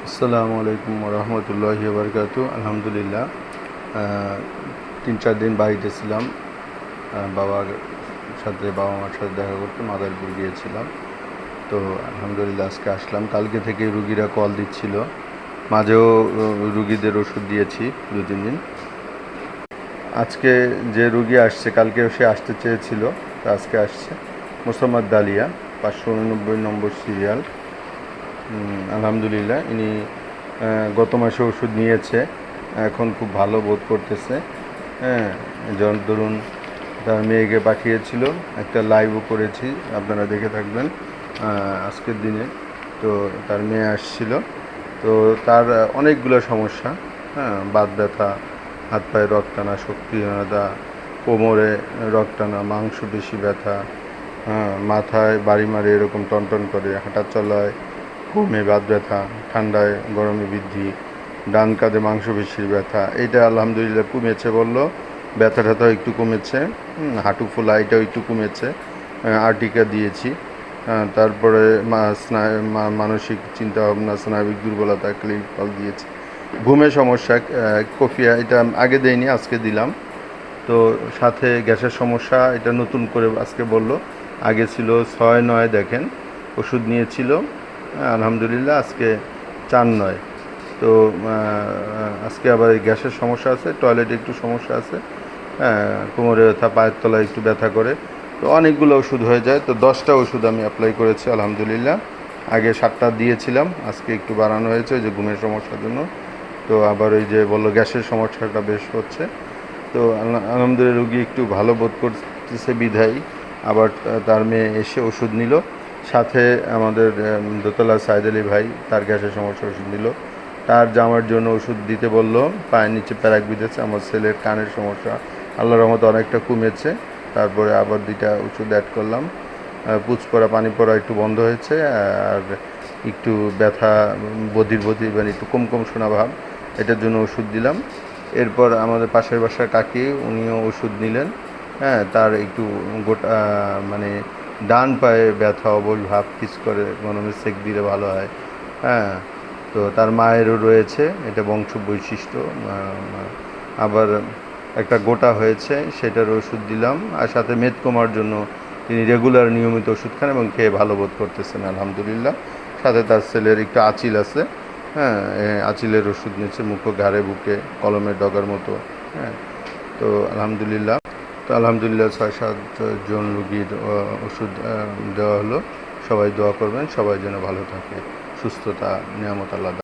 আসসালামু আলাইকুম রহমতুল্লাহি বারকাতু। আলহামদুলিল্লাহ, 3-4 দিন বাড়িতে ছিলাম। বাবা মার সাথে দেখা করতে মাদারীপুর গিয়েছিলাম। তো আলহামদুলিল্লাহ আজকে আসলাম। কালকে থেকে রুগীরা কল দিচ্ছিল, মাঝেও রুগীদের ওষুধ দিয়েছি 2-3 দিন। আজকে যে রুগী আসছে, কালকে সে আসতে চেয়েছিল, তো আজকে আসছে। মোসাম্মদ দালিয়া, 589 নম্বর সিরিয়াল। আলহামদুলিল্লাহ, ইনি গত মাসে ওষুধ নিয়েছে, এখন খুব ভালো বোধ করতেছে। হ্যাঁ, যেমন ধরুন, তার মেয়েকে পাঠিয়েছিল, একটা লাইভও করেছি, আপনারা দেখে থাকবেন আজকের দিনে। তো তার মেয়ে আসছিল, তো তার অনেকগুলো সমস্যা, হ্যাঁ, বাত ব্যথা, হাত পায়ে রক্ত টানা, শক্তিহীনতা, কোমরে রক্ত টানা, মাংসপেশি ব্যথা, হ্যাঁ, মাথায় বাড়ি মারে এরকম টনটন করে, হাঁটা চলায় ঘুমে বাত ব্যথা, ঠান্ডায় গরমে বৃদ্ধি, ডান কাঁধে মাংসপেশির ব্যথা, এইটা আলহামদুলিল্লাহ কমেছে বলল। ব্যথা ট্যাথাও একটু কমেছে, হাঁটু ফোলা এটাও একটু কমেছে। আর্টিকা দিয়েছি। তারপরে মানসিক চিন্তাভাবনা, স্নায়বিক দুর্বলতা, ক্লিনিকাল দিয়েছি। ঘুমের সমস্যা, কফিয়া, এটা আগে দেয়নি, আজকে দিলাম। তো সাথে গ্যাসের সমস্যা, এটা নতুন করে আজকে বলল। আগে ছিল 6-9, দেখেন ওষুধ নিয়েছিল, আলহামদুলিল্লাহ আজকে 4-9। তো আজকে আবার এই গ্যাসের সমস্যা আছে, টয়লেটে একটু সমস্যা আছে, কোমরে ব্যথা, পায়ের তলায় একটু ব্যথা করে। তো অনেকগুলো ওষুধ হয়ে যায়। তো 10টা ওষুধ আমি অ্যাপ্লাই করেছি আলহামদুলিল্লাহ। আগে 7টা দিয়েছিলাম, আজকে একটু বাড়ানো হয়েছে ওই যে ঘুমের সমস্যার জন্য। তো আবার ওই যে বললো গ্যাসের সমস্যাটা বেশ হচ্ছে। তো আলহামদুলিল্লাহ রুগী একটু ভালো বোধ করতেছে বিধায় আবার তার মেয়ে এসে ওষুধ নিল। সাথে আমাদের দোতলা সাইদ আলী ভাই, তার গ্যাসের সমস্যা ওষুধ নিল। তার জামার জন্য ওষুধ দিতে বলল, পায়ের নিচে প্যারাক বিঁধেছে। আমার ছেলের কানের সমস্যা আল্লাহর রহমতে অনেকটা কমেছে। তারপরে আবার 2টা ওষুধ অ্যাড করলাম। পুজ পড়া, পানি পড়া একটু বন্ধ হয়েছে, আর একটু ব্যথা বধির মানে একটু কম কম শোনা ভাব, এটার জন্য ওষুধ দিলাম। এরপর আমাদের পাশের বাসার কাকি, উনিও ওষুধ নিলেন। হ্যাঁ, তার একটু গোটা মানে ডান পায়ে ব্যথা, অবশ ভাব, পিচ করে মনে হয় সেক দিলে ভালো হয়। হ্যাঁ, তো তার মায়েরও রয়েছে, এটা বংশ বৈশিষ্ট্য। আবার একটা গোটা হয়েছে, সেটার ওষুধ দিলাম। আর সাথে মেদ কমার জন্য তিনি রেগুলার নিয়মিত ওষুধ খান এবং খেয়ে ভালো বোধ করতেছেন আলহামদুলিল্লাহ। সাথে তার ছেলের একটু আঁচিল আছে, হ্যাঁ, আঁচিলের ওষুধ নিচ্ছে, মুখো, ঘাড়ে, বুকে কলমের ডগার মতো। হ্যাঁ, তো আলহামদুলিল্লাহ। তো আলহামদুলিল্লাহ 6-7 জন রুগীর ওষুধ দেওয়া হলো। সবাই দোয়া করবেন, সবাই যেন ভালো থাকে, সুস্থতা নিয়ামত আল্লাহ